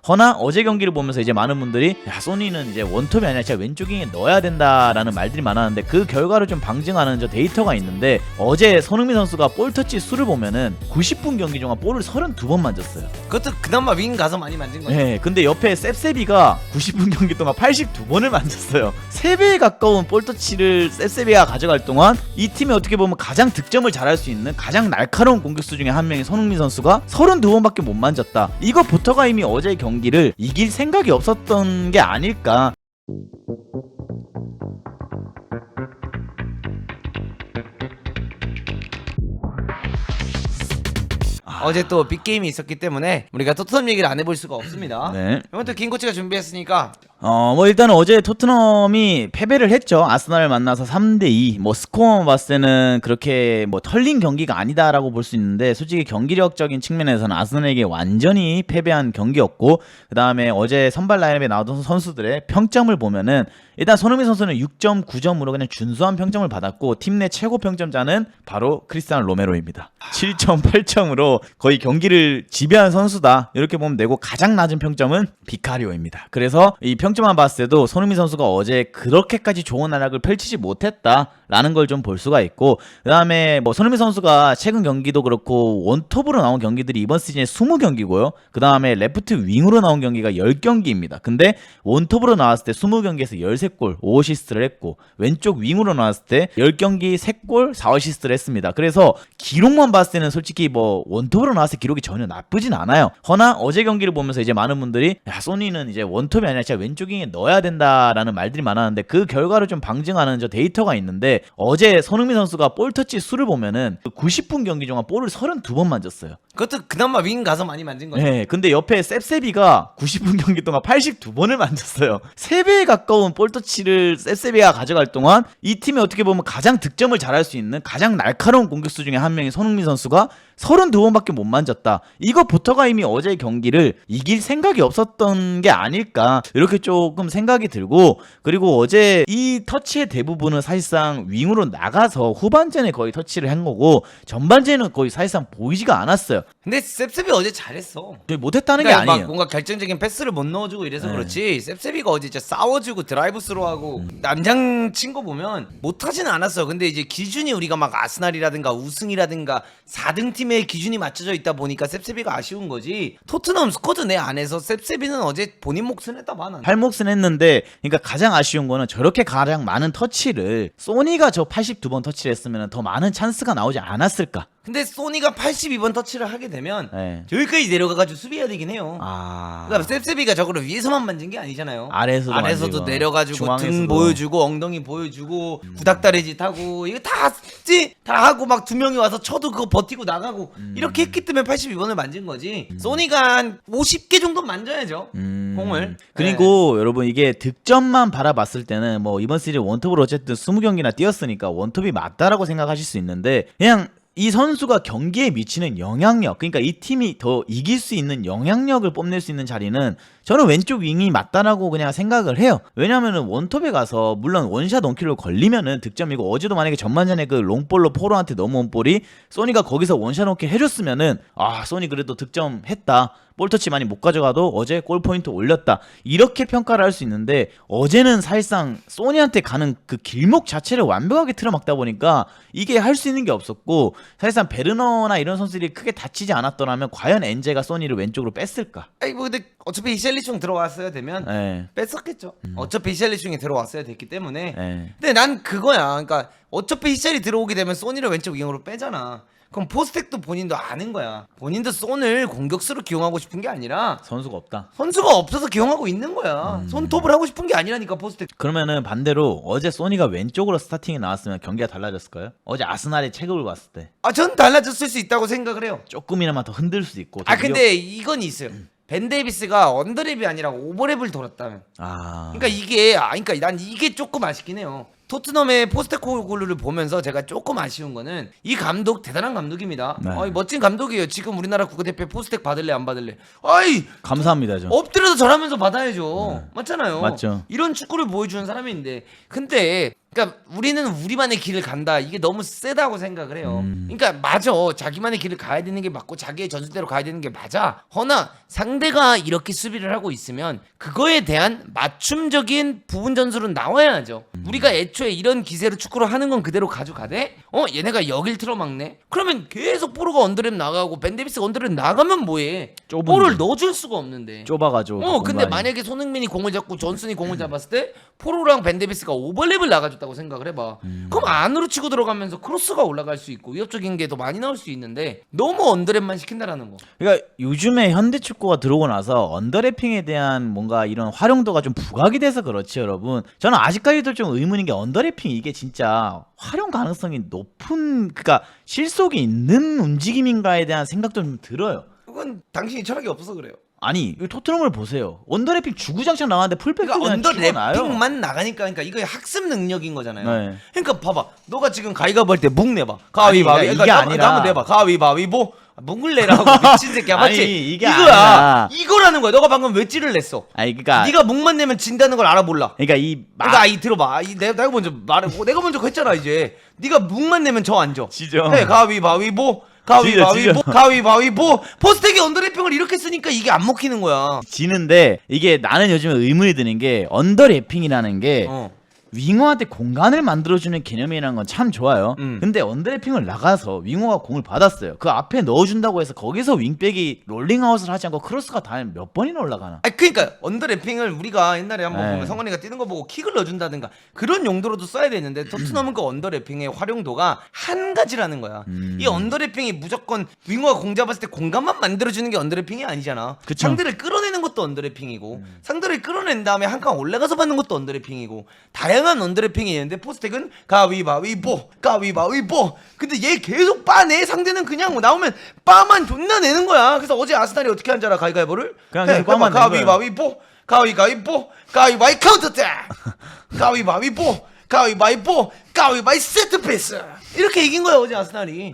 허나 어제 경기를 보면서 이제 많은 분들이 야 소니는 이제 원톱이 아니라 진짜 왼쪽에 넣어야 된다라는 말들이 많았는데 그 결과를 좀 방증하는 저 데이터가 있는데 어제 손흥민 선수가 볼터치 수를 보면은 90분 경기 동안 볼을 32번 만졌어요. 그것도 그나마 윙 가서 많이 만진 거죠. 네, 근데 옆에 셉세비가 90분 경기 동안 82번을 만졌어요. 3배에 가까운 볼터치를 셉세비가 가져갈 동안 이 팀이 어떻게 보면 가장 득점을 잘할 수 있는 가장 날카로운 공격수 중에 한 명인 손흥민 선수가 32번밖에 못 만졌다. 이거부터가 이미 어제 경기를 이길 생각이 없었던 게 아닐까. 어제 또 빅게임이 있었기 때문에 우리가 토트넘 얘기를 안 해볼 수가 없습니다. 네. 이번 또 김코치가 준비했으니까 뭐 일단은 어제 토트넘이 패배를 했죠. 아스날을 만나서 3대2. 뭐 스코어만 봤을 때는 그렇게 뭐 털린 경기가 아니다라고 볼 수 있는데 솔직히 경기력적인 측면에서는 아스날에게 완전히 패배한 경기였고 그다음에 어제 선발 라인업에 나왔던 선수들의 평점을 보면은 일단 손흥민 선수는 6.9점으로 그냥 준수한 평점을 받았고 팀 내 최고 평점자는 바로 크리스티아노 로메로입니다. 7.8점으로 거의 경기를 지배한 선수다. 이렇게 보면 되고 가장 낮은 평점은 비카리오입니다. 그래서 이 평점만 봤을 때도 손흥민 선수가 어제 그렇게까지 좋은 활약을 펼치지 못했다라는 걸 좀 볼 수가 있고 그다음에 뭐 손흥민 선수가 최근 경기도 그렇고 원톱으로 나온 경기들이 이번 시즌에 20경기고요. 그다음에 레프트 윙으로 나온 경기가 10경기입니다. 근데 원톱으로 나왔을 때 20경기에서 13골 5어시스트를 했고 왼쪽 윙으로 나왔을 때 10경기 3골 4어시스트를 했습니다. 그래서 기록만 봤을 때는 솔직히 뭐 원톱으로 나왔을 때 기록이 전혀 나쁘진 않아요. 허나 어제 경기를 보면서 이제 많은 분들이 야 소니는 이제 원톱이 아니라 진짜 왼쪽에 넣어야 된다라는 말들이 많았는데 그 결과를 좀 방증하는 저 데이터가 있는데 어제 손흥민 선수가 볼터치 수를 보면은 90분 경기 동안 볼을 32번 만졌어요. 그것도 그나마 윙 가서 많이 만진 거죠. 네, 근데 옆에 셉세비가 90분 경기 동안 82번을 만졌어요. 3배에 가까운 볼터치를 셉세비가 가져갈 동안 이 팀이 어떻게 보면 가장 득점을 잘할 수 있는 가장 날카로운 공격수 중에 한 명인 손흥민 선수가 32번밖에 못 만졌다. 이거부터가 이미 어제 경기를 이길 생각이 없었던 게 아닐까 이렇게 조금 생각이 들고 그리고 어제 이 터치의 대부분은 사실상 윙으로 나가서 후반전에 거의 터치를 한 거고 전반전에는 거의 사실상 보이지가 않았어요. 근데 셉셉이 어제 잘했어. 못했다는 게 그러니까 막 아니에요. 뭔가 결정적인 패스를 못 넣어주고 이래서 네. 그렇지 셉셉이가 어제 진짜 싸워주고 드라이브스루 하고 남장 친 거 보면 못하지는 않았어. 근데 이제 기준이 우리가 막 아스날이라든가 우승이라든가 4등 팀의 기준이 맞춰져 있다 보니까 셉셉이가 아쉬운 거지. 토트넘 스쿼드 내 안에서 셉셉이는 어제 본인 몫은 했다 봐. 난. 할 몫은 했는데 그러니까 가장 아쉬운 거는 저렇게 가장 많은 터치를 소니가 저 82번 터치를 했으면 더 많은 찬스가 나오지 않았을까. 근데 소니가 82번 터치를 하게 되면 네. 저기까지 내려가가지고 수비해야 되긴 해요. 아. 그러니까 셉셉이가 저거를 위에서만 만진 게 아니잖아요. 아래에서도 만지고, 내려가지고 중앙에서도. 등 보여주고 엉덩이 보여주고 구닥다리짓 하고 이거 다 하고 막 두 명이 와서 쳐도 그거 버티고 나가고 이렇게 했기 때문에 82번을 만진 거지. 소니가 한 50개 정도 만져야죠. 공을. 그리고 여러분 이게 득점만 바라봤을 때는 뭐 이번 시즌 원톱으로 어쨌든 20경기나 뛰었으니까 원톱이 맞다라고 생각하실 수 있는데 그냥 이 선수가 경기에 미치는 영향력, 그러니까 이 팀이 더 이길 수 있는 영향력을 뽐낼 수 있는 자리는 저는 왼쪽 윙이 맞다라고 그냥 생각을 해요. 왜냐면은 원톱에 가서 물론 원샷 원킬로 걸리면은 득점이고 어제도 만약에 전반전에 그 롱볼로 포로한테 넘어온 볼이 소니가 거기서 원샷 원킬 해줬으면은 아 소니 그래도 득점했다. 볼터치 많이 못 가져가도 어제 골포인트 올렸다 이렇게 평가를 할 수 있는데 어제는 사실상 소니한테 가는 그 길목 자체를 완벽하게 틀어막다 보니까 이게 할 수 있는 게 없었고 사실상 베르너나 이런 선수들이 크게 다치지 않았더라면 과연 엔제가 소니를 왼쪽으로 뺐을까? 아니 뭐 근데 어차피 히샬리충 들어왔어야 되면 네. 뺐었겠죠. 어차피 히샬리충이 들어왔어야 됐기 때문에. 네. 근데 난 그거야. 그러니까 어차피 히샬이 들어오게 되면 소니를 왼쪽 윙으로 빼잖아. 그럼 포스텍도 본인도 아는 거야. 본인도 손을 공격수로 기용하고 싶은 게 아니라 선수가 없다. 선수가 없어서 기용하고 있는 거야. 손톱을 하고 싶은 게 아니라니까 포스텍. 그러면은 반대로 어제 소니가 왼쪽으로 스타팅에 나왔으면 경기가 달라졌을까요? 어제 아스날의 체급을 봤을 때 전 달라졌을 수 있다고 생각을 해요. 조금이나마 더 흔들 수도 있고. 근데 이건 있어요. 벤 데이비스가 언더랩이 아니라 오버랩을 돌았다면. 그러니까 이게 그러니까 난 이게 조금 아쉽긴 해요. 토트넘의 포스테코글루를 보면서 제가 조금 아쉬운 거는 이 감독 대단한 감독입니다. 네. 멋진 감독이에요. 지금 우리나라 국가대표 포스텍 받을래 안 받을래? 아이 감사합니다 좀. 엎드려서 절하면서 받아야죠. 맞잖아요. 맞죠. 이런 축구를 보여주는 사람인데 근데 그러니까 우리는 우리만의 길을 간다. 이게 너무 세다고 생각을 해요. 그러니까 맞아. 자기만의 길을 가야 되는 게 맞고 자기의 전술대로 가야 되는 게 맞아. 허나 상대가 이렇게 수비를 하고 있으면 그거에 대한 맞춤적인 부분 전술은 나와야죠. 우리가 애초에 이런 기세로 축구를 하는 건 그대로 가져가되 얘네가 여길 틀어막네. 그러면 계속 포로가 언더랩 나가고 벤데비스가 언더랩 나가면 뭐해? 좁은데. 볼을 넣어줄 수가 없는데. 좁아가지고. 근데 공간이. 만약에 손흥민이 공을 잡고 존슨이 공을 잡았을 때 포로랑 벤데비스가 오버랩을 나가줬다고 생각을 해봐. 그럼 안으로 치고 들어가면서 크로스가 올라갈 수 있고 위협적인 게 더 많이 나올 수 있는데 너무 언더랩만 시킨다라는 거. 그러니까 요즘에 현대 축구가 들어오고 나서 언더래핑에 대한 뭔가 이런 활용도가 좀 부각이 돼서 그렇지 여러분. 저는 아직까지도 좀 의문인 게 언더래핑 이게 진짜 활용 가능성이 높은 그러니까 실속이 있는 움직임인가에 대한 생각도 좀 들어요. 그건 당신이 철학이 없어서 그래요. 아니 이 토트넘을 보세요. 언더래핑 주구장창 나가는데 풀백 그러니까 그냥 치고 나요. 언더랩핑만 나가니까 그러니까 이거 학습 능력인 거잖아요. 네. 그러니까 봐봐. 너가 지금 가위바위보 할 때 묵 내봐. 가위바위. 아니, 이게 그러니까 아니라. 한번 내봐. 가위바위보. 묵을 내라고 미친 새끼야. 맞지? 아니, 이게 이거야. 아니라. 이거라는 거야. 너가 방금 왜 찌를 냈어? 아니 그러니까 네가 묵만 내면 진다는 걸 알아 몰라. 그러니까 이 그러니까 이 들어봐. 내가 먼저 말하고 내가 먼저 했잖아 이제. 네가 묵만 내면 저 앉아. 지죠. 네, 가위바위보. 가위바위보. 가위바위보. 포스텍이 언더래핑을 이렇게 쓰니까 이게 안 먹히는 거야. 지는데 이게 나는 요즘에 의문이 드는 게 언더래핑이라는 게 윙어한테 공간을 만들어주는 개념이라는 건 참 좋아요. 근데 언더래핑을 나가서 윙어가 공을 받았어요. 그 앞에 넣어준다고 해서 거기서 윙백이 롤링아웃을 하지 않고 크로스가 다 몇 번이나 올라가나? 아니 그러니까 언더래핑을 우리가 옛날에 한번 네. 보면 성원이가 뛰는 거 보고 킥을 넣어준다든가 그런 용도로도 써야 되는데 토트넘은 그 언더래핑의 활용도가 한 가지라는 거야. 이 언더래핑이 무조건 윙어가 공 잡았을 때 공간만 만들어주는 게 언더래핑이 아니잖아. 그쵸. 상대를 끌어내는 것도 언더래핑이고 상대를 끌어낸 다음에 한 칸 올라가서 받는 것도 언더래핑이고 다양한 언더래핑이 있는데 포스텍은 가위바위보 가위바위보. 근데 얘 계속 빠내. 상대는 그냥 나오면 빠만 존나 내는 거야. 그래서 어제 아스날이 어떻게 한 줄 알아? 가위바위보를? 그냥 빠만 낸 거야. 가위바위보 가위바위보 가위바위 카운터택 가위바위보 가위바위보 가위바위 세트피스 이렇게 이긴 거야 어제 아스날이.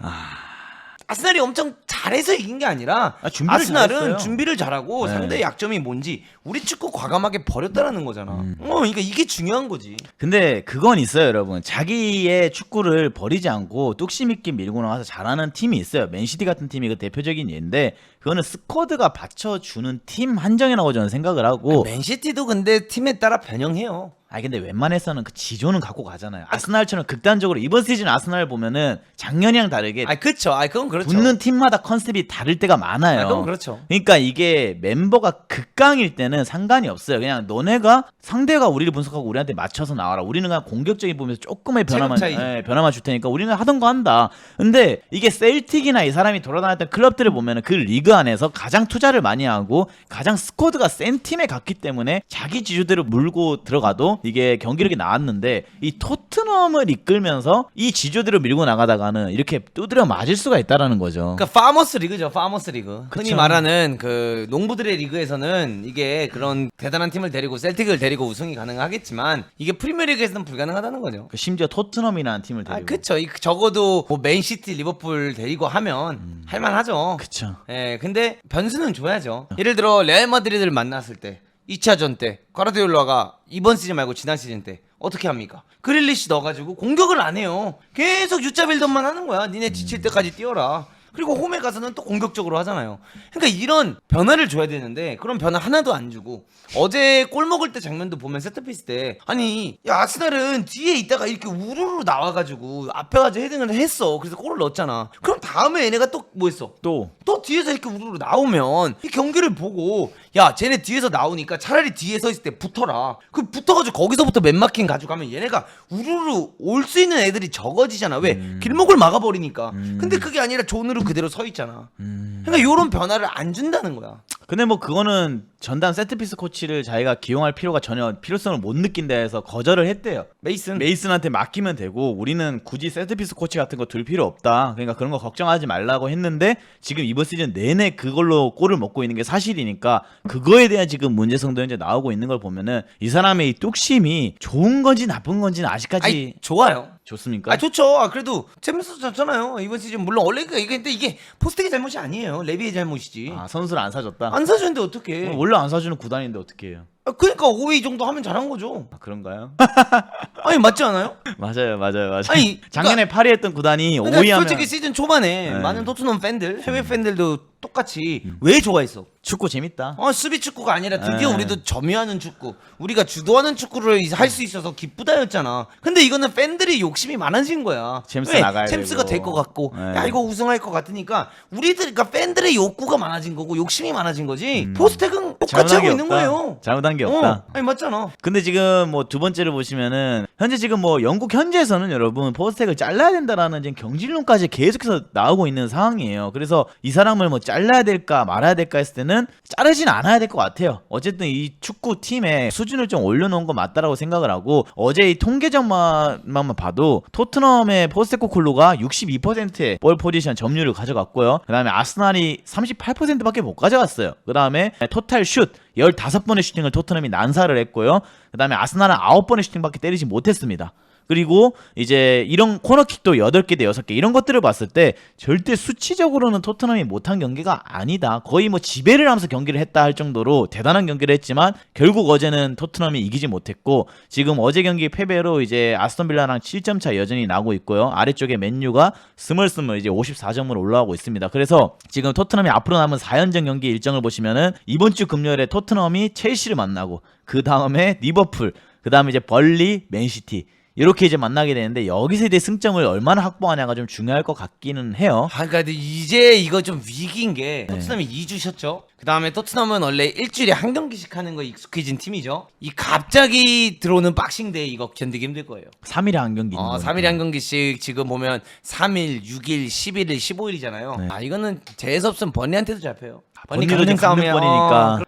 아스날이 엄청 잘해서 이긴 게 아니라 준비를 아스날은 잘했어요. 준비를 잘하고 네. 상대의 약점이 뭔지 우리 축구 과감하게 버렸다라는 거잖아. 그러니까 이게 중요한 거지. 근데 그건 있어요 여러분. 자기의 축구를 버리지 않고 뚝심 있게 밀고 나와서 잘하는 팀이 있어요. 맨시티 같은 팀이 그 대표적인 예인데 그거는 스쿼드가 받쳐주는 팀 한정이라고 저는 생각을 하고 맨시티도 근데 팀에 따라 변형해요. 아니 근데 웬만해서는 그 지조는 갖고 가잖아요. 아스날처럼 극단적으로 이번 시즌 아스날 보면은 작년이랑 다르게 그쵸. 그건 그렇죠. 붙는 팀마다 컨셉이 다를 때가 많아요. 그건 그렇죠. 그러니까 이게 멤버가 극강일 때는 상관이 없어요. 그냥 너네가 상대가 우리를 분석하고 우리한테 맞춰서 나와라. 우리는 그냥 공격적인 부분에서 조금의 변화만 체급 차이. 변화만 줄 테니까 우리는 하던 거 한다. 근데 이게 셀틱이나 이 사람이 돌아다녔던 클럽들을 보면은 그 리그 안에서 가장 투자를 많이 하고 가장 스쿼드가 센 팀에 갔기 때문에 자기 지주대로 물고 들어가도 이게 경기력이 나왔는데 이 토트넘을 이끌면서 이 지주대로 밀고 나가다가는 이렇게 두드려 맞을 수가 있다라는 거죠. 그러니까 파머스 리그죠. 파머스 리그. 흔히 그쵸. 말하는 그 농부들의 리그에서는 이게 그런 대단한 팀을 데리고 셀틱을 데리고 우승이 가능하겠지만 이게 프리미어리그에서는 불가능하다는 거죠. 심지어 토트넘이라는 팀을 데리고. 그쵸. 적어도 뭐 맨시티, 리버풀 데리고 하면 할만하죠. 그쵸. 예, 근데 변수는 줘야죠. 예를 들어 레알 마드리드를 만났을 때 2차전 때 과르디올라가 이번 시즌 말고 지난 시즌 때 어떻게 합니까? 그릴리시 넣어가지고 공격을 안 해요. 계속 유자 빌드업만 하는 거야. 니네 지칠 때까지 뛰어라. 그리고 홈에 가서는 또 공격적으로 하잖아요. 그러니까 이런 변화를 줘야 되는데 그런 변화 하나도 안 주고 어제 골 먹을 때 장면도 보면 세트피스 때 아니 야 아스날은 뒤에 있다가 이렇게 우르르 나와가지고 앞에 가서 헤딩을 했어. 그래서 골을 넣었잖아. 그럼 다음에 얘네가 또 뭐 했어? 또 또 뒤에서 이렇게 우르르 나오면 이 경기를 보고 야 쟤네 뒤에서 나오니까 차라리 뒤에 서 있을 때 붙어라. 그 붙어가지고 거기서부터 맨마킹 가져가면 얘네가 우르르 올 수 있는 애들이 적어지잖아. 왜? 길목을 막아버리니까. 근데 그게 아니라 존으로 그대로 서 있잖아. 그러니까 요런 변화를 안 준다는 거야. 근데 뭐 그거는 전담 세트피스 코치를 자기가 기용할 필요가 전혀 필요성을 못 느낀다 해서 거절을 했대요. 메이슨한테 맡기면 되고 우리는 굳이 세트피스 코치 같은 거 둘 필요 없다. 그러니까 그런 거 걱정하지 말라고 했는데 지금 이번 시즌 내내 그걸로 골을 먹고 있는 게 사실이니까 그거에 대한 지금 문제성도 현재 나오고 있는 걸 보면은 이 사람의 이 뚝심이 좋은 건지 나쁜 건지는 아직까지 아니, 좋아요. 좋습니까? 좋죠. 그래도 재밌었잖아요. 이번 시즌 물론 원래 근데 이게 포스텍의 잘못이 아니에요. 레비의 잘못이지. 선수를 안 사줬다. 안 사주는데 어떡해. 원래 안 사주는 구단인데 어떻게 해요? 그러니까 5위 정도 하면 잘한 거죠. 아, 그런가요? 아니 맞지 않아요? 맞아요. 아니 작년에 8위 했던 구단이 그러니까 5위 하면 솔직히 시즌 초반에 네. 많은 토트넘 팬들, 해외 팬들도 똑같이 왜 좋아했어? 축구 재밌다. 수비 축구가 아니라 드디어 네. 우리도 점유하는 축구, 우리가 주도하는 축구를 할 수 있어서 기쁘다였잖아. 근데 이거는 팬들이 욕심이 많아진 거야. 챔스 왜? 나가야 챔스가 되고. 될 것 같고, 네. 야 이거 우승할 것 같으니까 우리들, 그러니까 팬들의 욕구가 많아진 거고 욕심이 많아진 거지. 포스텍은 똑같이 하고 있는 거예요. 잘못한 게 없다. 아니 맞잖아. 근데 지금 뭐 두 번째로 보시면은 현재 지금 뭐 영국 현지에서는 여러분 포스텍을 잘라야 된다라는 지금 경질론까지 계속해서 나오고 있는 상황이에요. 그래서 이 사람을 뭐 잘라야 될까 말아야 될까 했을 때는 자르진 않아야 될 것 같아요. 어쨌든 이 축구 팀의 수준을 좀 올려놓은 건 맞다라고 생각을 하고 어제 이 통계점만 봐도 토트넘의 포스테코글루가 62%의 볼 포지션 점유율을 가져갔고요. 그 다음에 아스날이 38%밖에 못 가져갔어요. 그 다음에 토탈 슛 15번의 슈팅을 토트넘이 난사를 했고요. 그 다음에 아스날은 9번의 슈팅밖에 때리지 못했습니다. 그리고 이제 이런 코너킥도 8개 대 6개 이런 것들을 봤을 때 절대 수치적으로는 토트넘이 못한 경기가 아니다. 거의 뭐 지배를 하면서 경기를 했다 할 정도로 대단한 경기를 했지만 결국 어제는 토트넘이 이기지 못했고 지금 어제 경기 패배로 이제 아스톤빌라랑 7점 차 여전히 나고 있고요. 아래쪽에 맨유가 스물스물 이제 54점으로 올라가고 있습니다. 그래서 지금 토트넘이 앞으로 남은 4연전 경기 일정을 보시면은 이번 주 금요일에 토트넘이 첼시를 만나고 그 다음에 리버풀 그 다음에 이제 벌리 맨시티 이렇게 이제 만나게 되는데 여기서 이제 승점을 얼마나 확보하냐가 좀 중요할 것 같기는 해요. 그러니까 이제 이거 좀 위기인 게 토트넘이 2주 쉬었죠. 그 다음에 토트넘은 원래 일주일에 한 경기씩 하는 거 익숙해진 팀이죠. 이 갑자기 들어오는 박싱데이 이거 견디기 힘들 거예요. 3일에 한 경기 있는 거니까. 3일에 한 경기씩 지금 보면 3일, 6일, 11일, 15일이잖아요. 네. 이거는 재수 없으면 버니한테도 잡혀요. 버니 번니도 강등 싸움이야. 강등권이니까.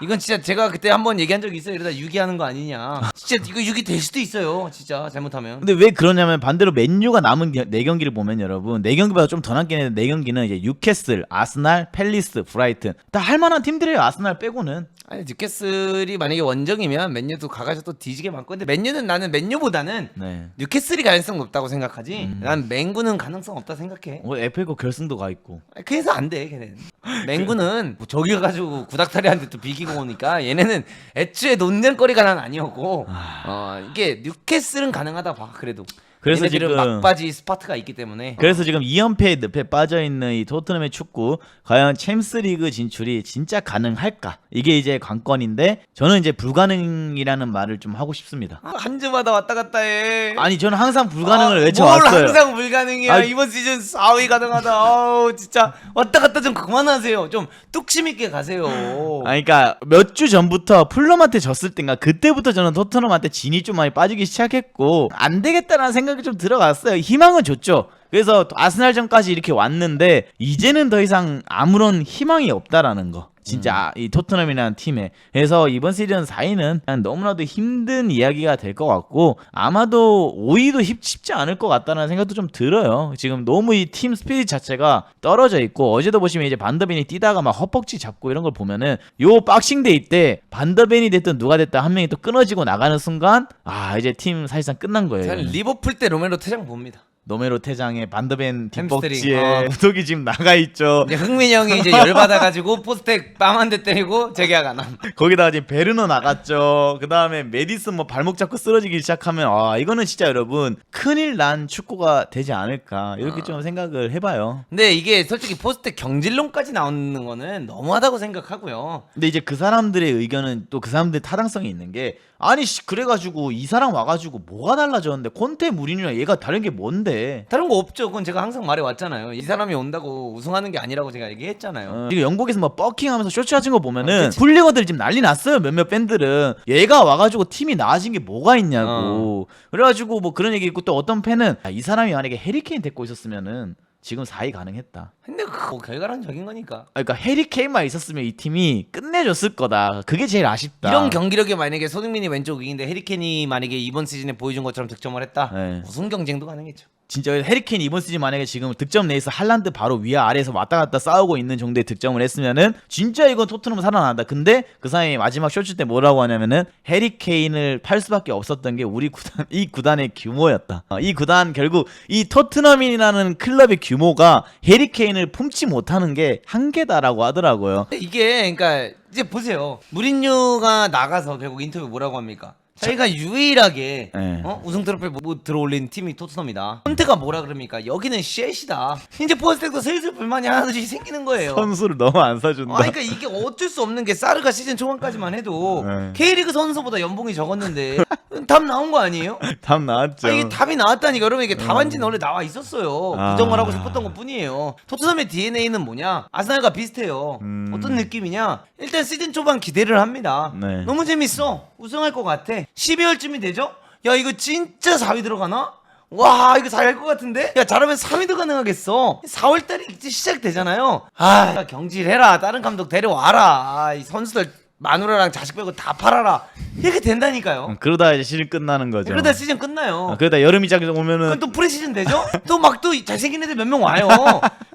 이건 진짜 제가 그때 한번 얘기한 적이 있어요. 이러다 유기하는 거 아니냐. 진짜 이거 유기 될 수도 있어요. 진짜 잘못하면. 근데 왜 그러냐면 반대로 맨유가 남은 4경기를 보면 여러분 4경기보다 좀 더 남긴 했는데 4경기는 이제 뉴캐슬, 아스날, 팰리스, 브라이튼 다 할만한 팀들이에요. 아스날 빼고는. 아니 뉴캐슬이 만약에 원정이면 맨유도 가가지고 또 뒤지게 많고 근데 맨유는 나는 맨유보다는 네. 뉴캐슬이 가능성 높다고 생각하지 난 맨구는 가능성 없다 생각해. FA컵 결승도 가 있고. 그래서 안 돼 걔는. 맨구는 뭐 저기 가가지고 구닥다리한테 또 비기고 오니까 얘네는 애초에 논쟁거리가 난 아니었고 이게 뉴캐슬은 가능하다 봐 그래도. 그래서 얘네들은 지금 막바지 스파트가 있기 때문에. 그래서 지금 2연패의 늪에 빠져있는 이 토트넘의 축구 과연 챔스리그 진출이 진짜 가능할까? 이게 이제 관건인데 저는 이제 불가능이라는 말을 좀 하고 싶습니다. 한 주마다 왔다 갔다 해. 아니 저는 항상 불가능을 뭘 외쳐왔어요. 항상 불가능이야. 아니, 이번 시즌 4위 가능하다. 아우 진짜 왔다 갔다 좀 그만하세요. 좀 뚝심 있게 가세요. 아니 그러니까 몇 주 전부터 풀럼한테 졌을 땐가 그때부터 저는 토트넘한테 진이 좀 많이 빠지기 시작했고 안 되겠다라는 생각이 좀 들어갔어요. 희망은 줬죠. 그래서 아스날전까지 이렇게 왔는데 이제는 더 이상 아무런 희망이 없다라는 거. 진짜 이 토트넘이라는 팀에. 그래서 이번 시즌 4위는 그냥 너무나도 힘든 이야기가 될 것 같고 아마도 5위도 쉽지 않을 것 같다는 생각도 좀 들어요. 지금 너무 이 팀 스피릿 자체가 떨어져 있고 어제도 보시면 이제 반더벤이 뛰다가 막 헛벅지 잡고 이런 걸 보면은 요 박싱데이 때 반더벤이 됐든 누가 됐든 한 명이 또 끊어지고 나가는 순간 이제 팀 사실상 끝난 거예요. 저는 리버풀 때 로메로 퇴장 봅니다. 노메로 퇴장에 반더벤 햄스트링, 뒷벅지에 후독이 지금 나가 있죠. 이제 흥민이 형이 이제 열받아가지고 포스텍 빵 한 대 때리고 재계약 안 함. 거기다가 지금 베르너 나갔죠. 그 다음에 메디슨 뭐 발목 잡고 쓰러지기 시작하면 이거는 진짜 여러분 큰일 난 축구가 되지 않을까 이렇게 좀 생각을 해봐요. 근데 이게 솔직히 포스텍 경질론까지 나오는 거는 너무하다고 생각하고요. 근데 이제 그 사람들의 의견은 또 그 사람들의 타당성이 있는 게 아니 그래가지고 이 사람 와가지고 뭐가 달라졌는데 콘테 무리뉴랑 얘가 다른 게 뭔데? 다른 거 없죠. 그건 제가 항상 말해왔잖아요. 이 사람이 온다고 우승하는 게 아니라고 제가 얘기했잖아요. 지금 영국에서 뭐 버킹하면서 쇼츠 하신 거 보면은 훌리거들 지금 난리 났어요. 몇몇 팬들은 얘가 와가지고 팀이 나아진 게 뭐가 있냐고. 그래가지고 뭐 그런 얘기 있고 또 어떤 팬은 이 사람이 만약에 해리케인 데리고 있었으면은 지금 4위 가능했다. 근데 그거 결과론적인 거니까. 그러니까 해리케인만 있었으면 이 팀이 끝내줬을 거다. 그게 제일 아쉽다. 이런 경기력에 만약에 손흥민이 왼쪽 윙인데 해리케인이 만약에 이번 시즌에 보여준 것처럼 득점을 했다. 네. 우승 경쟁도 가능했죠. 진짜 해리케인 이번 시즌 만약에 지금 득점 레이스 할란드 바로 위아 아래에서 왔다 갔다 싸우고 있는 정도의 득점을 했으면은 진짜 이건 토트넘은 살아난다. 근데 그 사이에 마지막 쇼츠 때 뭐라고 하냐면은 해리케인을 팔 수밖에 없었던 게 우리 구단 이 구단의 규모였다. 이 구단 결국 이 토트넘이라는 클럽의 규모가 해리케인을 품지 못하는 게 한계다라고 하더라고요. 이게 그러니까 이제 보세요. 무린뉴가 나가서 결국 인터뷰 뭐라고 합니까? 자기가 유일하게 네. 우승 트로피를 못 들어올린 팀이 토트넘이다. 콘테가 뭐라 그럽니까? 여기는 쉣이다. 이제 포스텍도 슬슬 불만이 하나씩 생기는 거예요. 선수를 너무 안 사준다. 그러니까 이게 어쩔 수 없는 게 사르가 시즌 초반까지만 해도 네. K리그 선수보다 연봉이 적었는데 답 나온 거 아니에요? 답 나왔죠. 이게 답이 나왔다니까. 여러분 이게 답안지는 원래 나와 있었어요. 아. 부정을 하고 싶었던 것 뿐이에요. 토트넘의 DNA는 뭐냐? 아스날과 비슷해요. 어떤 느낌이냐? 일단 시즌 초반 기대를 합니다. 네. 너무 재밌어. 우승할 것 같아. 12월쯤이 되죠? 야 이거 진짜 4위 들어가나? 와 이거 4위 할 것 같은데? 야 잘하면 3위도 가능하겠어. 4월달이 이제 시작되잖아요. 아 경질해라. 다른 감독 데려와라. 이 선수들 마누라랑 자식 빼고 다 팔아라. 이렇게 된다니까요. 그러다 이제 시즌 끝나는 거죠. 그러다 시즌 끝나요. 그러다 여름이 작 오면은 그럼 또 프리시즌 되죠? 또 막 또 잘생긴 애들 몇 명 와요.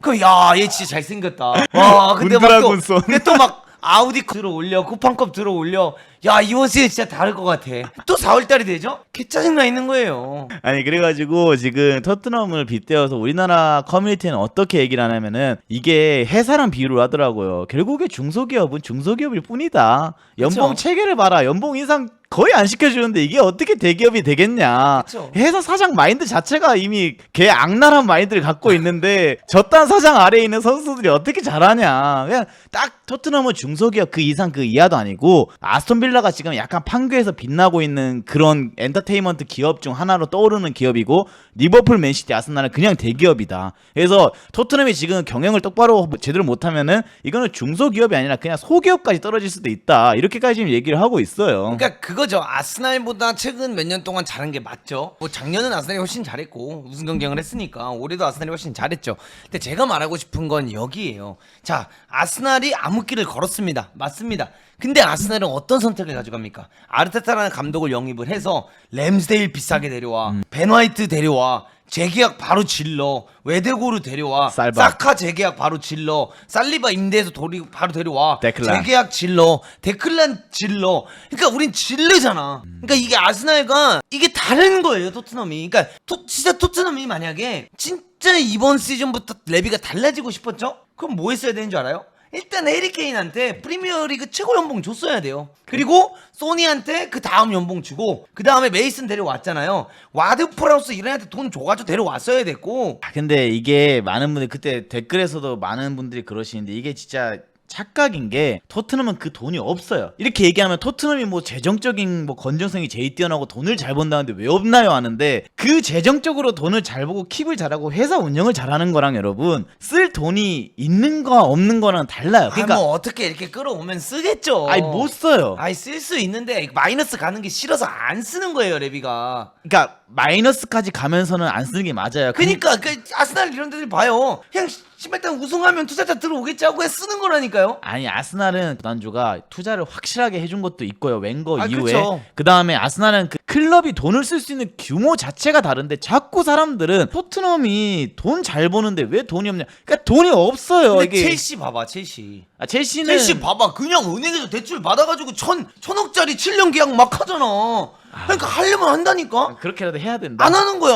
그럼 야 얘 진짜 잘생겼다. 와 근데 군드라군손. 근데 또 막 아우디 들어올려 쿠팡컵 들어올려. 야 이번 시즌 진짜 다를 것 같아. 또 4월달이 되죠? 개 짜증나 있는 거예요. 아니 그래가지고 지금 토트넘을 빗대어서 우리나라 커뮤니티는 어떻게 얘기를 하냐면은 이게 회사랑 비유를 하더라고요. 결국에 중소기업은 중소기업일 뿐이다. 연봉 그쵸. 체계를 봐라. 연봉 인상 거의 안 시켜주는데 이게 어떻게 대기업이 되겠냐. 그쵸. 회사 사장 마인드 자체가 이미 개 악랄한 마인드를 갖고 있는데 저딴 사장 아래에 있는 선수들이 어떻게 잘하냐. 그냥 딱 토트넘은 중소기업 그 이상 그 이하도 아니고 아스톤빌라가 지금 약간 판교에서 빛나고 있는 그런 엔터테인먼트 기업 중 하나로 떠오르는 기업이고 리버풀, 맨시티, 아스날은 그냥 대기업이다. 그래서 토트넘이 지금 경영을 똑바로 제대로 못하면은 이거는 중소기업이 아니라 그냥 소기업까지 떨어질 수도 있다. 이렇게까지 지금 얘기를 하고 있어요. 그러니까 그거죠. 아스날보다 최근 몇 년 동안 잘한 게 맞죠. 뭐 작년은 아스날이 훨씬 잘했고 우승 경쟁을 했으니까 올해도 아스날이 훨씬 잘했죠. 근데 제가 말하고 싶은 건 여기에요. 자, 아스날이 암흑기를 걸었습니다. 맞습니다. 근데 아스날은 어떤 선택을 가져갑니까? 아르테타라는 감독을 영입을 해서 램스데일 비싸게 데려와, 벤 화이트 데려와, 재계약 바로 질러, 외대고루 데려와, 살바. 사카 재계약 바로 질러, 살리바 임대해서 바로 데려와, 데클란. 재계약 질러, 데클란 질러. 그러니까 우린 질르잖아. 그러니까 이게 아스날과 이게 다른 거예요, 토트넘이. 그러니까 진짜 토트넘이 만약에 진짜 이번 시즌부터 레비가 달라지고 싶었죠? 그럼 뭐 했어야 되는 줄 알아요? 일단 해리케인한테 프리미어리그 최고 연봉 줬어야 돼요. 그리고 소니한테 그 다음 연봉 주고 그 다음에 메이슨 데려왔잖아요. 와드 프라우스 이런 애한테 돈 줘가지고 데려왔어야 됐고. 근데 이게 많은 분들이 그때 댓글에서도 많은 분들이 그러시는데 이게 진짜 착각인 게 토트넘은 그 돈이 없어요. 이렇게 얘기하면 토트넘이 뭐 재정적인 뭐 건전성이 제일 뛰어나고 돈을 잘 번다는데 왜 없나요 하는데 그 재정적으로 돈을 잘 보고 킵을 잘하고 회사 운영을 잘하는 거랑 여러분 쓸 돈이 있는 거와 없는 거랑 달라요. 그러니까 뭐 어떻게 이렇게 끌어오면 쓰겠죠. 아니 못 써요. 아니 쓸 수 있는데 마이너스 가는 게 싫어서 안 쓰는 거예요, 레비가. 그러니까 마이너스까지 가면서는 안 쓰는 게 맞아요. 그니까 그 아스날 이런 데들 봐요. 그냥 일단 우승하면 투자자 들어오겠지 하고 그냥 쓰는 거라니까요. 아니 아스날은 구단주가 투자를 확실하게 해준 것도 있고요. 웬거 아, 이후에 그쵸. 그 다음에 아스날은 그 클럽이 돈을 쓸 수 있는 규모 자체가 다른데 자꾸 사람들은 토트넘이 돈 잘 버는데 왜 돈이 없냐. 그러니까 돈이 없어요. 근데 이게 첼시 봐봐, 첼시. 첼시는 첼시 봐봐, 그냥 은행에서 대출 받아가지고 천억짜리 7년 계약 막 하잖아. 그러니까 하려면 한다니까. 그렇게라도 해야 된다. 안 하는 거야.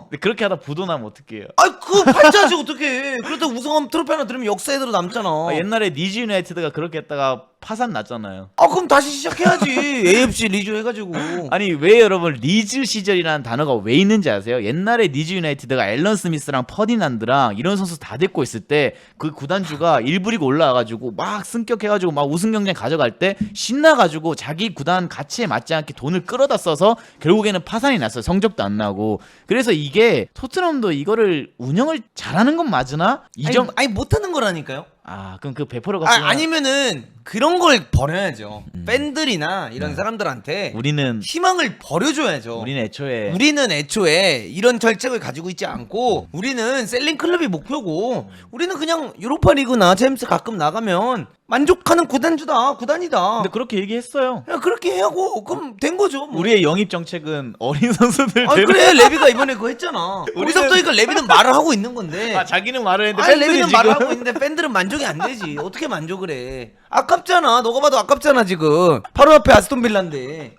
근데 그렇게 하다 부도나면 어떡해요. 아이 그 팔자지 어떡해. 그래도 우승하면 트로피 하나 들으면 역사에 들어 남잖아. 옛날에 리즈 유나이티드가 그렇게 했다가 파산 났잖아요. 아 그럼 다시 시작해야지. AFC 리즈 해가지고. 아니 왜 여러분 리즈 시절이라는 단어가 왜 있는지 아세요? 옛날에 리즈 유나이티드가 앨런 스미스랑 퍼디난드랑 이런 선수 다 데리고 있을 때 그 구단주가 일부리그 올라와가지고 막 승격해가지고 막 우승 경쟁 가져갈 때 신나가지고 자기 구단 가치에 맞지 않게 돈을 끌어다 써서 결국에는 파산이 났어요. 성적도 안 나고. 그래서 이게 토트넘도 이거를 운영을 잘하는 건 맞으나 아니 못하는 거라니까요. 그럼 그 베프로가 아니면은 그런 걸 버려야죠. 팬들이나 이런 사람들한테 우리는 희망을 버려줘야죠. 우리는 애초에 이런 절책을 가지고 있지 않고 우리는 셀링 클럽이 목표고 우리는 그냥 유로파 리그나 챔스 가끔 나가면 만족하는 구단주다, 구단이다. 근데 그렇게 얘기했어요. 야, 그렇게 하고 그럼 된 거죠. 뭐. 우리의 영입 정책은 어린 선수들 아 데려- 그래 레비가 이번에 그거 했잖아. 우리는- 우리서부터 이거 레비는 말을 하고 있는 건데. 아 자기는 말을 했는데 아니 팬들이 레비는 지금 말을 하고 있는데 팬들은 만족이 안 되지. 어떻게 만족을 해? 아깝잖아. 너가 봐도 아깝잖아 지금. 바로 앞에 아스톤빌라인데.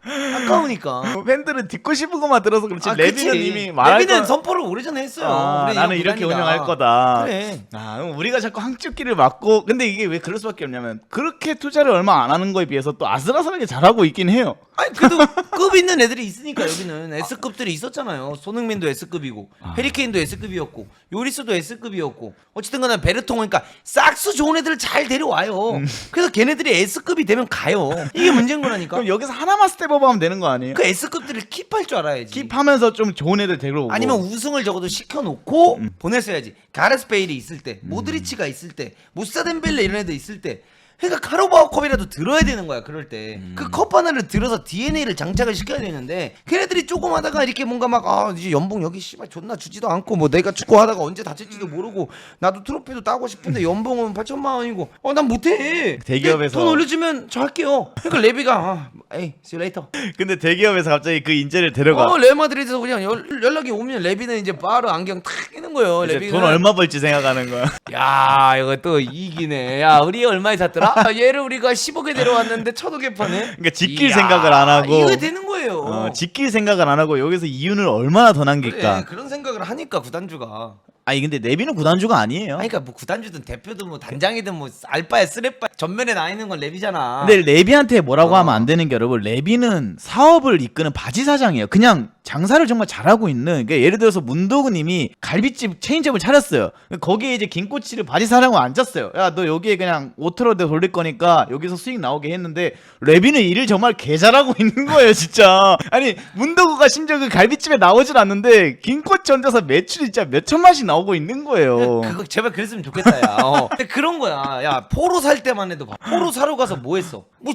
아까우니까. 팬들은 듣고 싶은 것만 들어서 그렇지. 아, 레비는 그치. 이미 말할 레비는 거. 선포를 오래전에 했어요. 아, 우리 나는 이런 이렇게 구단이다. 운영할 거다. 그래. 아, 그럼 우리가 자꾸 항축기를 맞고, 근데 이게 왜 그럴 수밖에 없냐면 그렇게 투자를 얼마 안 하는 거에 비해서 또 아슬아슬하게 잘하고 있긴 해요. 아니 그래도 급 있는 애들이 있으니까 여기는 S급들이 있었잖아요. 손흥민도 S급이고 해리케인도 S급이었고 요리스도 S급이었고 어쨌든 간에 베르통이니까 싹수 좋은 애들을 잘 데려와요. 그래서 걔네들이 S급이 되면 가요. 이게 문제인 거라니까. 그럼 여기서 하나만 스텝업하면 되는 거 아니에요? 그 S급들을 킵할 줄 알아야지. 킵하면서 좀 좋은 애들 데려오고. 아니면 우승을 적어도 시켜놓고 보냈어야지. 가레스 베일이 있을 때, 모드리치가 있을 때, 무사 덴벨레 이런 애들 있을 때. 그러니까 카로바오 컵이라도 들어야 되는 거야. 그럴 때 그 컵 하나를 들어서 DNA를 장착을 시켜야 되는데 걔네들이 조금 하다가 이렇게 뭔가 막 이제 연봉 여기 씨발 존나 주지도 않고 뭐 내가 축구하다가 언제 다칠지도 모르고 나도 트로피도 따고 싶은데 연봉은 8천만 원이고 난 못해. 대기업에서- 돈 올려주면 저 할게요. 그러니까 레비가 에이 see you later. 근데 대기업에서 갑자기 그 인재를 데려가. 레알 마드리드에서 그냥 연락이 오면 레비는 이제 바로 안경 탁 끼는 거예요. 이제 레비가 돈 얼마 벌지 생각하는 거야. 야 이거 또 이기네. 야 우리 얼마에 샀더라? 얘를 우리가 10억에 데려왔는데 1,000억에 파네. 그러니까 지킬 이야, 생각을 안 하고. 이거 되는 거예요. 지킬 생각을 안 하고 여기서 이윤을 얼마나 더 남길까. 그래, 그런 생각을 하니까 구단주가. 아니 근데 레비는 구단주가 아니에요. 아니, 그러니까 뭐 구단주든 대표든 뭐 단장이든 뭐 알바야 쓰레빠 전면에 나 있는 건 레비잖아. 근데 레비한테 뭐라고 하면 안 되는 게 여러분 레비는 사업을 이끄는 바지 사장이에요. 그냥 장사를 정말 잘하고 있는. 그러니까 예를 들어서 문도구님이 갈비집 체인점을 차렸어요. 거기에 이제 김꼬치를 바지 사장으로 앉았어요. 야 너 여기에 그냥 오토로 돌릴 거니까 여기서 수익 나오게 했는데 레비는 일을 정말 개 잘하고 있는 거예요 진짜. 아니 문도구가 심지어 그 갈비집에 나오질 않는데 김꼬치 얹어서 매출이 진짜 몇 천만씩 나오고 있는 거예요. 그거 제발 그랬으면 좋겠다 야. 근데 그런 거야. 야 포로 살 때만 해도 봐. 포로 사러 가서 뭐 했어? 뭐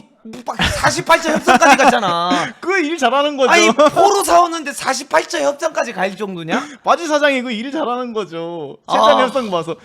48자 협상까지 갔잖아. 그 일 잘하는 거죠. 아니 포로 사오는데 48자 협상까지 갈 정도냐? 바지 사장이 그 일을 잘하는 거죠. 실장 협상 봐서.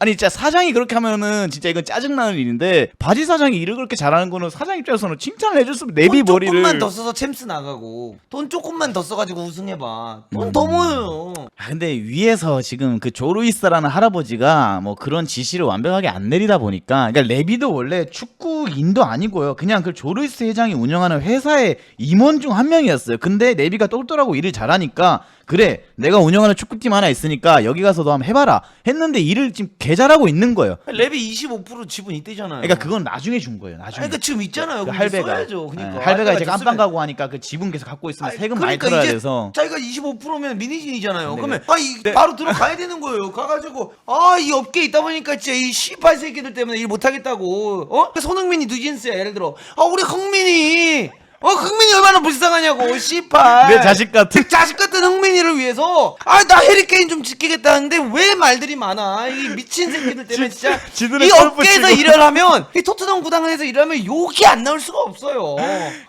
아니 진짜 사장이 그렇게 하면은 진짜 이건 짜증나는 일인데 바지 사장이 일을 그렇게 잘하는 거는 사장 입장에서는 칭찬을 해줬으면 내비 돈 머리를. 조금만 더 써서 챔스 나가고 돈 조금만 더 써가지고 우승해봐. 돈 더 모여요. 아, 근데 위에서 지금 그 조루이스라는 할아버지가 뭐 그런 지시를 완벽하게 안 내리다 보니까 그러니까 레비도 원래 축구인도 아니고요. 그냥 그 조루이스 회장이 운영하는 회사의 임원 중 한 명이었어요. 근데 레비가 똘똘하고 일을 잘하니까 그래 내가 운영하는 축구팀 하나 있으니까 여기 가서 너 한번 해봐라 했는데 일을 지금 개 잘하고 있는 거예요. 랩이 25% 지분 이때잖아요. 그러니까 그건 나중에 준 거예요. 나중에. 그러니까 지금 있잖아요. 그 그럼 할배가. 써야죠. 그러니까. 네, 할배가 이제 줬으면- 깜빵 가고 하니까 그 지분 계속 갖고 있으면 아니, 세금 많이 그러니까 들어야 이제 돼서. 자기가 25%면 미니진이잖아요. 네, 그러면 네. 바로 들어가야 되는 거예요. 가가지고 이 업계에 있다 보니까 진짜 이 씨발 새끼들 때문에 일 못하겠다고. 손흥민이 누진스야 예를 들어. 우리 흥민이 흥민이 얼마나 불쌍하냐고 씨발. 내 자식 같은. 자식 같은 흥민이를 위해서 나 해리케인 좀 지키겠다는데 왜 말들이 많아. 이 미친 새끼들 때문에 진짜 지들은 이 골프 업계에서 치고. 일을 하면 이 토트넘 구단에서 일하면 욕이 안 나올 수가 없어요.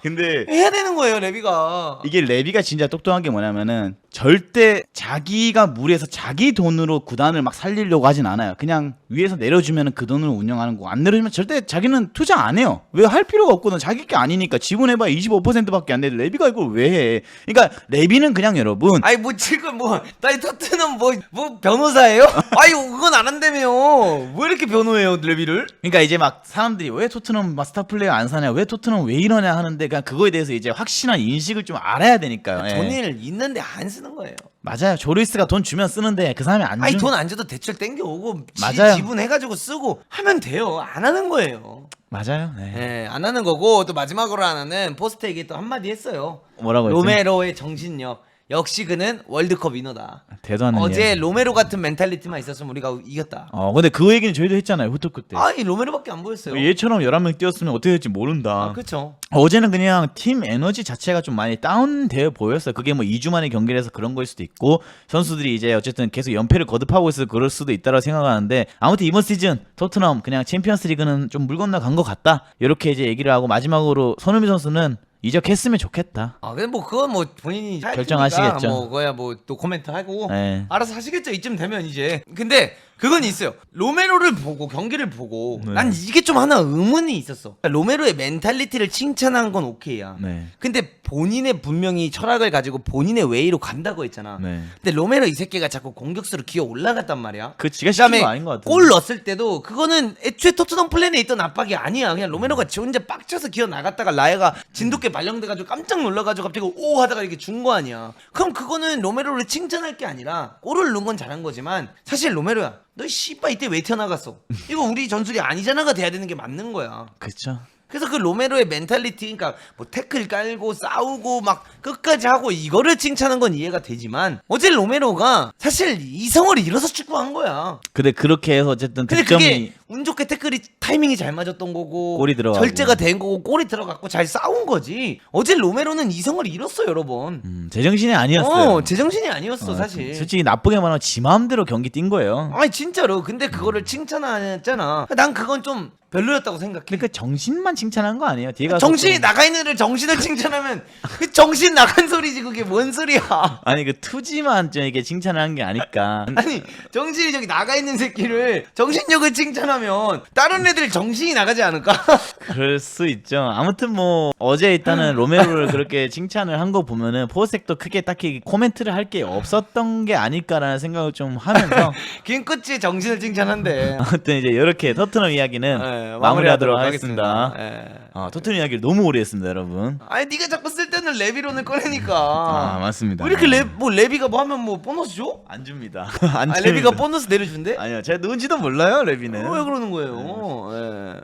근데 해야 되는 거예요 레비가. 이게 레비가 진짜 똑똑한 게 뭐냐면은 절대 자기가 무리해서 자기 돈으로 구단을 막 살리려고 하진 않아요. 그냥 위에서 내려주면 그 돈을 운영하는 거. 안 내려주면 절대 자기는 투자 안 해요. 왜 할 필요가 없거든. 자기 게 아니니까. 지분해봐야 25%밖에 안 돼. 레비가 이걸 왜 해? 그러니까 레비는 그냥 여러분. 아니 뭐 지금 나이 토트넘 뭐 변호사예요? 아니 그건 안 한다며요. 왜 이렇게 변호해요 레비를? 그러니까 이제 막 사람들이 왜 토트넘 막 스타 플레이어 안 사냐? 왜 토트넘 왜 이러냐 하는데 그냥 그거에 대해서 이제 확실한 인식을 좀 알아야 되니까요. 예. 돈을 있는데 안 쓰는 거예요. 맞아요. 조르이스가 돈 주면 쓰는데 그 사람이 안 아니 주면 돈 안 줘도 대출 땡겨오고 맞아요. 지분해가지고 쓰고 하면 돼요. 안 하는 거예요. 맞아요. 네. 네, 안 하는 거고 또 마지막으로 하나는 포스트에게 또 한마디 했어요. 뭐라고 했지? 로메로의 정신력. 역시 그는 월드컵 위너다. 대도 않는 어제 이야기. 로메로 같은 멘탈리티만 있었으면 우리가 이겼다. 근데 그 얘기는 저희도 했잖아요. 후토크 때. 아니 로메로밖에 안 보였어요. 얘처럼 11명 뛰었으면 어떻게 될지 모른다. 그렇죠. 어제는 그냥 팀 에너지 자체가 좀 많이 다운되어 보였어요. 그게 뭐 2주 만에 경기를 해서 그런 거일 수도 있고 선수들이 이제 어쨌든 계속 연패를 거듭하고 있어서 그럴 수도 있다고 생각하는데 아무튼 이번 시즌 토트넘 그냥 챔피언스 리그는 좀 물 건너 간 것 같다. 이렇게 이제 얘기를 하고 마지막으로 손흥민 선수는 이적했으면 좋겠다. 근데 뭐 그건 뭐 본인이 결정하시겠죠. 뭐 그거야 뭐 또 코멘트 하고 네. 알아서 하시겠죠. 이쯤 되면 이제. 근데 그건 있어요. 로메로를 보고 경기를 보고 네. 난 이게 좀 하나 의문이 있었어. 그러니까 로메로의 멘탈리티를 칭찬한 건 오케이야. 네. 근데 본인의 분명히 철학을 가지고 본인의 웨이로 간다고 했잖아. 네. 근데 로메로 이 새끼가 자꾸 공격수로 기어 올라갔단 말이야. 그 지가 시킨 그다음에 거 아닌 것 같아. 골 넣었을 때도 그거는 애초에 토트넘 플랜에 있던 압박이 아니야. 그냥 로메로가 지 혼자 빡쳐서 기어 나갔다가 라야가 진돗개 발령돼가지고 깜짝 놀라가지고 갑자기 오 하다가 이렇게 준 거 아니야. 그럼 그거는 로메로를 칭찬할 게 아니라 골을 넣은 건 잘한 거지만 사실 로메로야 너 씨발 이때 왜 튀어나갔어? 이거 우리 전술이 아니잖아가 돼야 되는 게 맞는 거야. 그쵸. 그래서 그 로메로의 멘탈리티, 그러니까 뭐 태클 깔고 싸우고 막 끝까지 하고 이거를 칭찬한 건 이해가 되지만 어제 로메로가 사실 이성을 잃어서 축구한 거야. 근데 그렇게 해서 어쨌든 근데 득점이 그게 운 좋게 태클이 타이밍이 잘 맞았던 거고 골이 들어가고. 절제가 된 거고 골이 들어갔고 잘 싸운 거지. 어제 로메로는 이성을 잃었어 여러 번. 제정신이 아니었어요. 제정신이 아니었어 사실. 솔직히 나쁘게 말하면 지 마음대로 경기 뛴 거예요. 아니 진짜로. 근데 그거를 칭찬하잖아. 난 그건 좀 별로였다고 생각해. 그러니까 정신만 칭찬한 거 아니에요? 뒤에 가서 정신이 좀- 나가 있는 애를 정신을 칭찬하면 그 정신 나간 소리지 그게 뭔 소리야. 아니 그 투지만 좀 이게 칭찬을 한 게 아닐까. 아니 정신이 저기 나가 있는 새끼를 정신력을 칭찬하면 다른 애들 정신이 나가지 않을까? 그럴 수 있죠. 아무튼 뭐 어제 일단은 로메로를 그렇게 칭찬을 한 거 보면은 포색도 크게 딱히 코멘트를 할 게 없었던 게 아닐까라는 생각을 좀 하면서 긴 끝에 정신을 칭찬한대. 아무튼 이제 이렇게 토트넘 이야기는 네, 마무리하도록 하겠습니다. 예. 토트넘 이야기를 너무 오래 했습니다, 여러분. 아니 네가 자꾸 쓸 때는 레비론을 꺼내니까. 아 맞습니다. 왜 이렇게 레비가 뭐 하면 뭐 보너스 줘? 안 줍니다. 안 아 줍니다. 레비가 보너스 내려준대? 아니요, 제가 누군지도 몰라요, 레비는. 왜 그러는 거예요? 예.